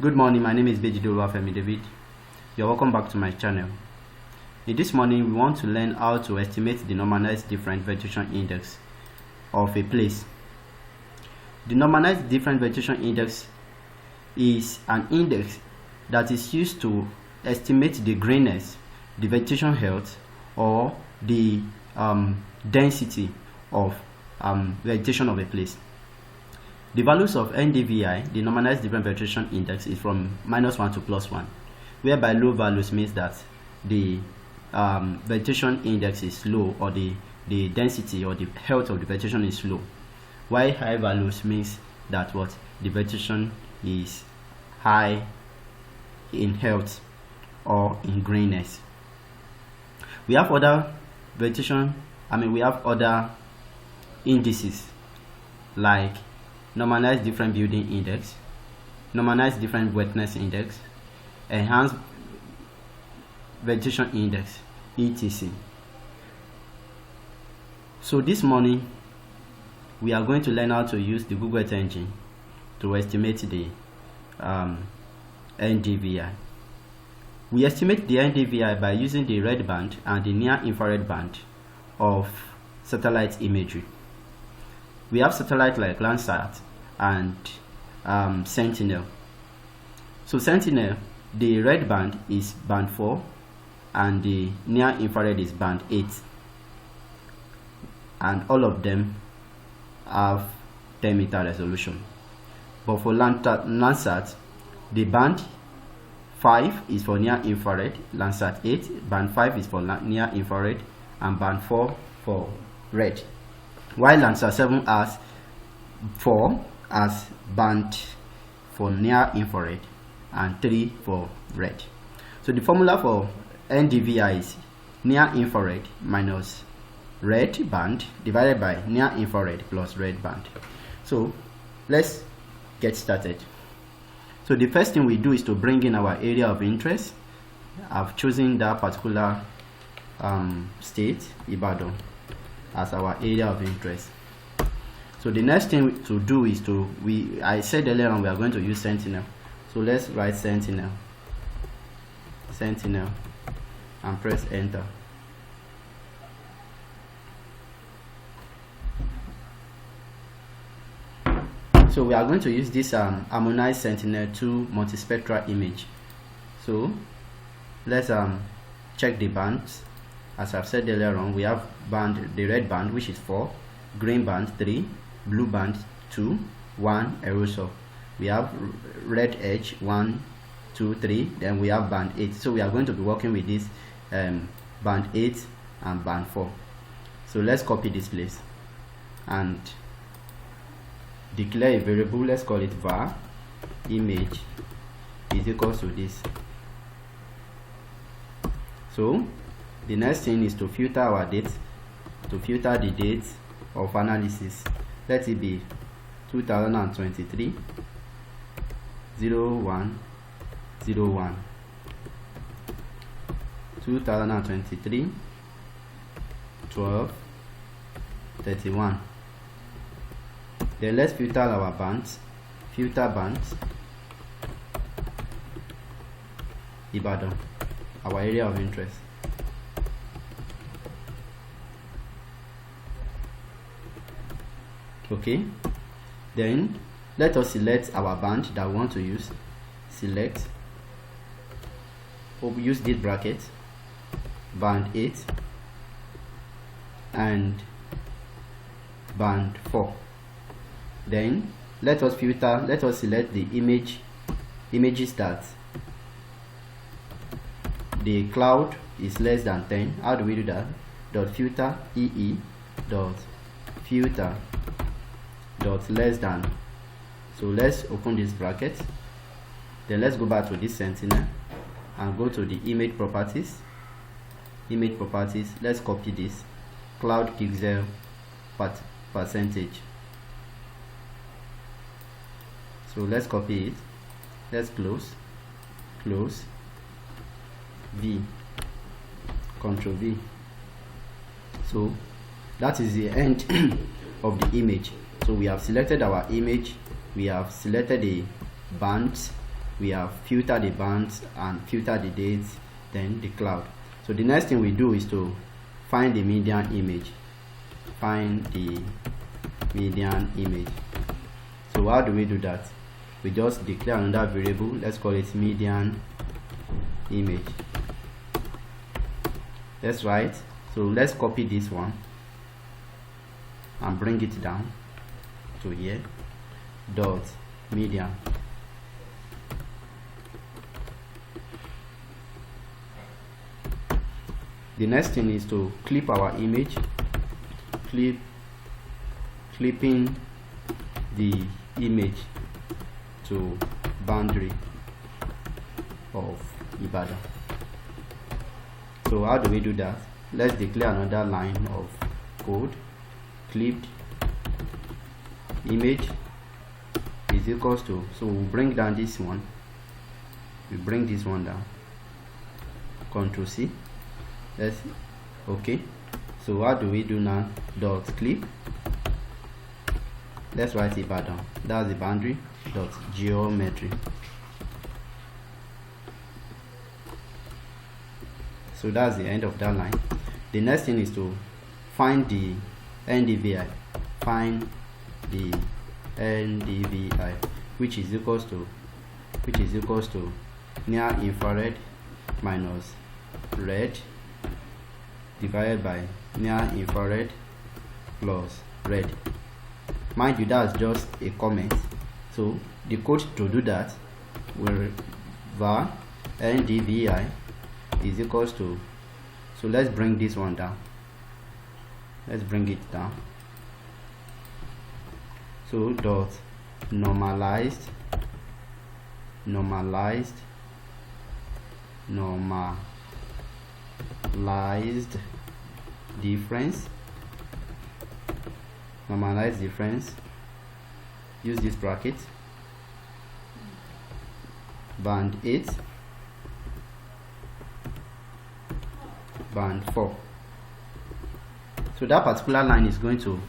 Good morning, my name is Vegetation David. You're welcome back to my channel. In this morning, we want to learn how to estimate the normalized different vegetation index of a place. The normalized different vegetation index is an index that is used to estimate the greenness, the vegetation health, or the density of vegetation of a place. The values of NDVI, the normalized different vegetation index, is from -1 to +1, whereby low values means that the vegetation index is low, or the density or the health of the vegetation is low, while high values means that the vegetation is high in health or in greenness. We have other we have other indices like normalized different building index, normalized different wetness index, enhanced vegetation index, etc. So this morning we are going to learn how to use the Google Earth engine to estimate the NDVI. We estimate the NDVI by using the red band and the near infrared band of satellite imagery. We have satellite like Landsat and Sentinel. So Sentinel, the red band is band 4 and the near infrared is band 8, and all of them have 10-meter resolution. But for Landsat, the band 5 is for near infrared, Landsat 8, band 5 is for near infrared, and band 4 for red, while Landsat 7 has 4 as band for near infrared and 3 for red. So the formula for NDVI is near infrared minus red band divided by near infrared plus red band. So let's get started. So the first thing we do is to bring in our area of interest. I've chosen that particular state, Ibadan, as our area of interest. So the next thing to do is I said earlier on we are going to use Sentinel. So let's write Sentinel and press enter. So we are going to use this harmonized Sentinel-2 multispectral image. So let's check the bands. As I've said earlier on, we have the red band, which is 4, green band 3, blue band 2, 1 aerosol. We have red edge 1, 2, 3. Then we have band 8. So we are going to be working with this band 8 and band 4. So let's copy this place and declare a variable. Let's call it var image is equals to this. So the next thing is to filter our date, to filter the date of analysis. Let it be 2023 01 01, 2023 12 31. Then let's filter our bands. Filter bands Ibadan, our area of interest. Okay, then let us select our band that we want to use. Select, use this bracket, band 8 and band 4. Then let us select the images that the cloud is less than 10. How do we do that? Dot filter dot filter dot less than. So let's open this bracket. Then let's go back to this Sentinel and go to the image properties. Let's copy this cloud pixel percentage. So let's copy it. Let's close V, Ctrl V. So that is the end of the image. So we have selected our image, we have selected the bands, we have filtered the bands and filtered the dates, then the cloud. So the next thing we do is to find the median image. Find the median image. So how do we do that? We just declare another variable. Let's call it median image. That's right. So let's copy this one and bring it down to here. Dot median. The next thing is to clip our image. Clipping the image to boundary of Ibadan. So how do we do that? Let's declare another line of code. Clipped image is equals to, so we'll bring down this one. We bring this one down. Ctrl C. Let's okay. So how do we do now? Dot clip. Let's write Ibadan. That's the boundary. Dot geometry. So that's the end of that line. The next thing is to find the NDVI. Find the NDVI, which is equals to near infrared minus red divided by near infrared plus red. Mind you, that's just a comment. So the code to do that will var NDVI is equals to, so let's bring this one down. Let's bring it down. So dot normalized difference. Normalized difference. Use this bracket. Band 8. Band 4. So that particular line is going to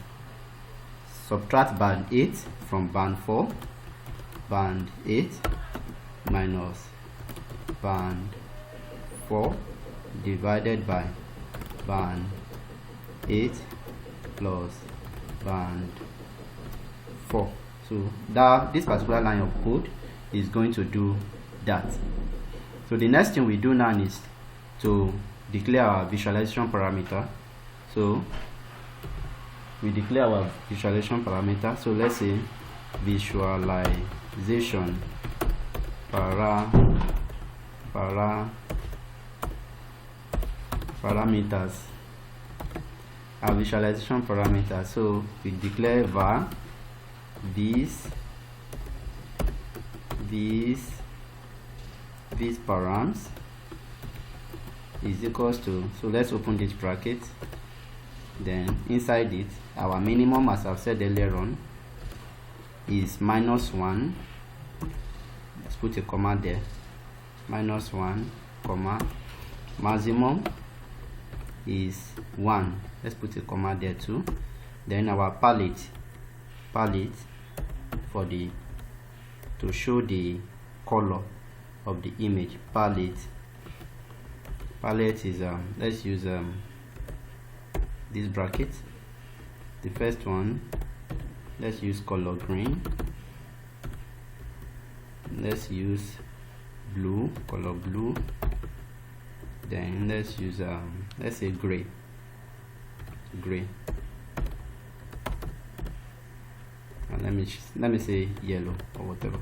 subtract band 8 from band 4. Band 8 minus band 4 divided by band 8 plus band 4. So that this particular line of code is going to do that. So the next thing we do now is to declare our visualization parameter. So we declare our visualization parameter. So let's say visualization parameters. Our visualization parameter. So we declare var these params is equals to, so let's open this bracket, then inside it our minimum, as I've said earlier on, is -1. Let's put a comma there. -1 comma, maximum is 1. Let's put a comma there too. Then our palette for the to show the color of the image. Palette is let's use this bracket. The first one, let's use color green. Let's use blue, color blue. Then let's use let's say gray. And let me say yellow or whatever.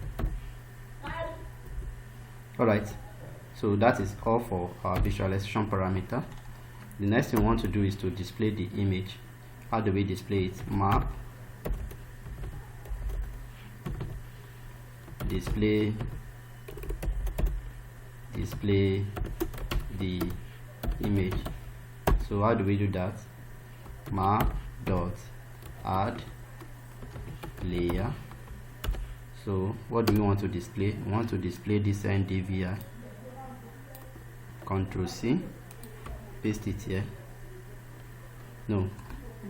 Alright, so that is all for our visualization parameter. The next thing we want to do is to display the image. How do we display it? Map, display the image. So how do we do that? Map dot add layer. So what do we want to display? We want to display this NDVI. Ctrl C, paste it here. No,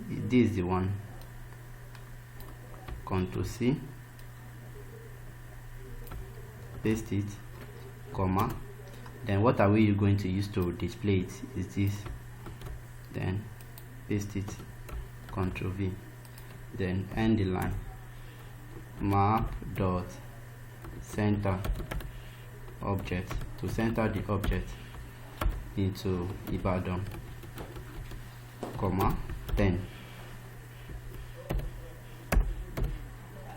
this is the one. Ctrl C, paste it, comma, then what are we going to use to display it is this, then paste it, Ctrl V, then end the line, map dot center object, to center the object into Ibadan, comma 10.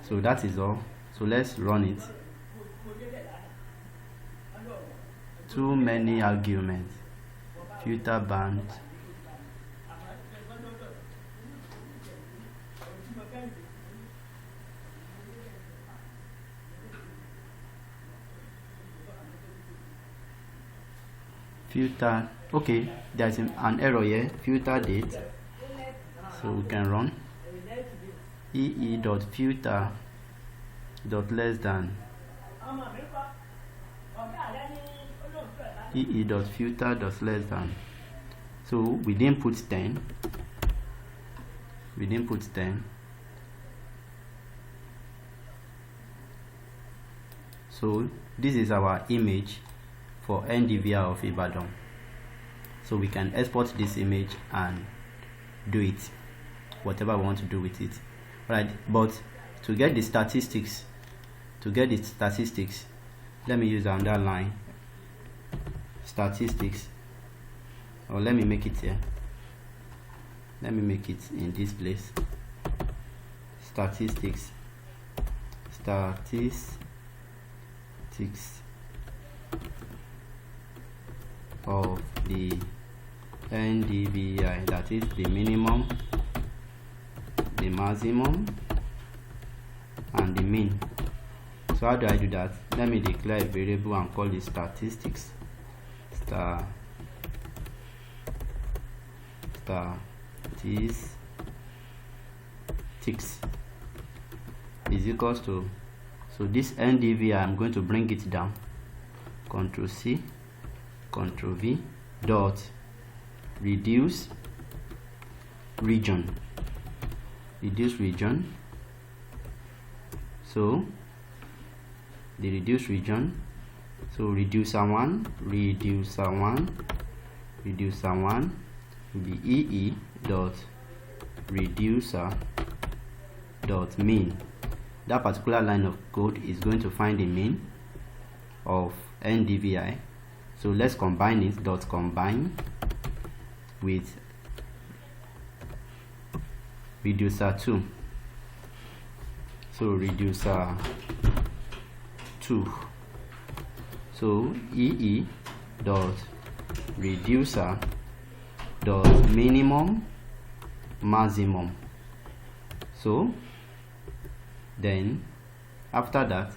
So that is all. So let's run it. Too many arguments, filter band, filter. Okay, there's an error here, filter date. So we can run ee.filter dot less than ee.filter dot less than. So we didn't put 10. So this is our image for NDVI of Ibadan. So we can export this image and do it whatever we want to do with it, right? But to get the statistics, let me use another line, statistics, or let me make it here, let me make it in this place, statistics of the NDVI, that is the minimum, the maximum, and the mean. So how do I do that? Let me declare a variable and call it statistics. Statistics is equals to, so this NDVI, I'm going to bring it down, Ctrl C, Ctrl V, dot reduce region. So the reduce region, so reducer 1 will be ee dot reducer dot mean. That particular line of code is going to find the mean of NDVI. So let's combine it, dot combine with reducer 2. So reducer 2. So ee dot reducer dot minimum maximum. So then after that,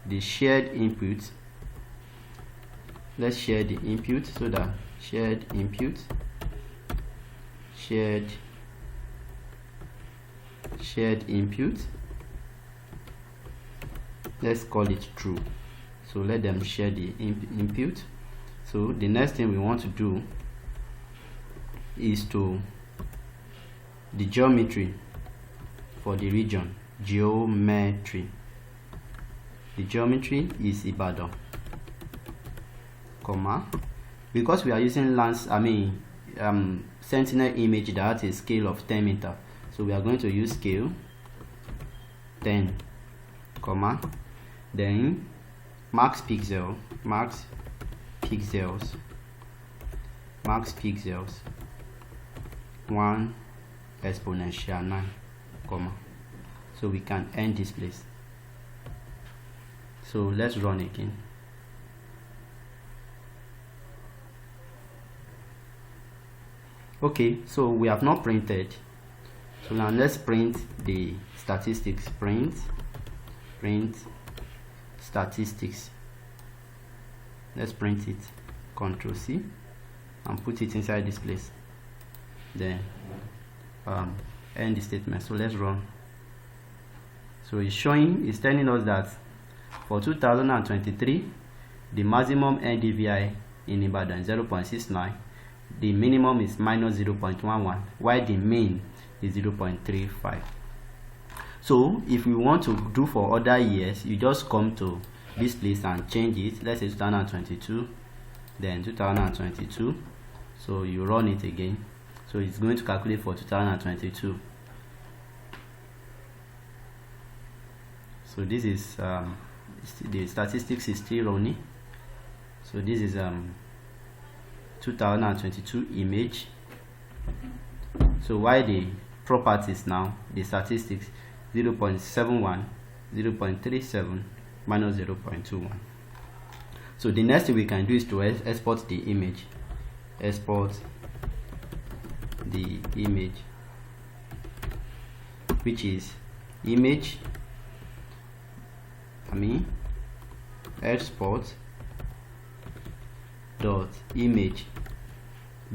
the shared input, let's share the input, so that shared input, shared input, let's call it true. So let them share the input. So the next thing we want to do is to the geometry for the region, geometry. The geometry is Ibadan, comma, because we are using Sentinel image that has a scale of 10 meters. So we are going to use scale 10, comma, then max pixels 1 exponential 9, comma. So we can end this place. So let's run again. Okay, so we have not printed. So now let's print the statistics. Print statistics. Let's print it. Ctrl C and put it inside this place. Then end the statement. So let's run. So it's telling us that for 2023 the maximum NDVI in Ibadan is 0.69, the minimum is minus 0.11, while the mean is 0.35. So if we want to do for other years, you just come to this place and change it. Let's say 2022, then 2022. So you run it again. So it's going to calculate for 2022. So this is the statistics is still running. So this is 2022 image. So why the properties now, the statistics 0.71, 0.37 minus 0.21. So the next thing we can do is to export the image. Export the image, which is image, export dot image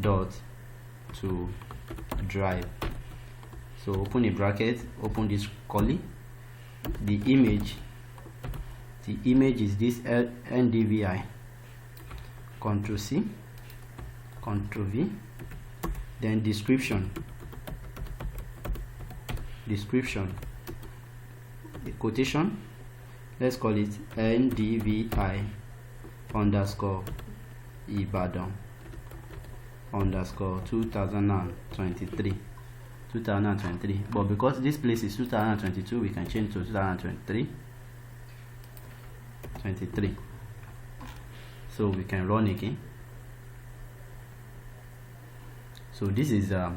dot to drive. So open a bracket, open this curly. The image is this NDVI. Ctrl C, Ctrl V, then description, the quotation, let's call it NDVI underscore Ibadan underscore 2023. But because this place is 2022, we can change to 2023. So we can run again. So this is the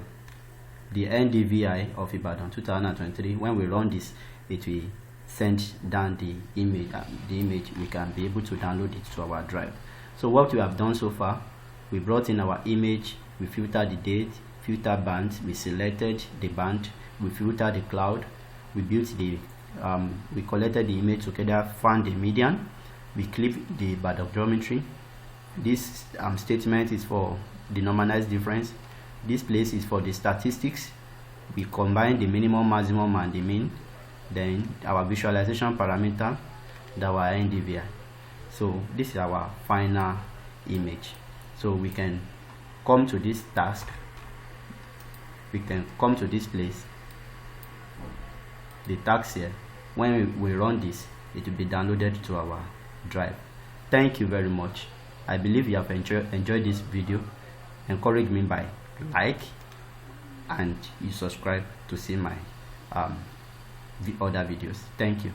NDVI of Ibadan 2023. When we run this, it will send down the image. We can be able to download it to our drive. So what we have done so far, we brought in our image, we filtered the date, filter bands, we selected the band, we filtered the cloud, we built the we collected the image together, found the median, we clipped the Badok geometry. This statement is for the normalized difference. This place is for the statistics. We combine the minimum, maximum, and the mean. Then our visualization parameter, our NDVI. So this is our final image. So we can come to this task. We can come to this place, the task here. When we run this, it will be downloaded to our drive. Thank you very much. I believe you have enjoyed this video. Encourage me by like and you subscribe to see my other videos. Thank you.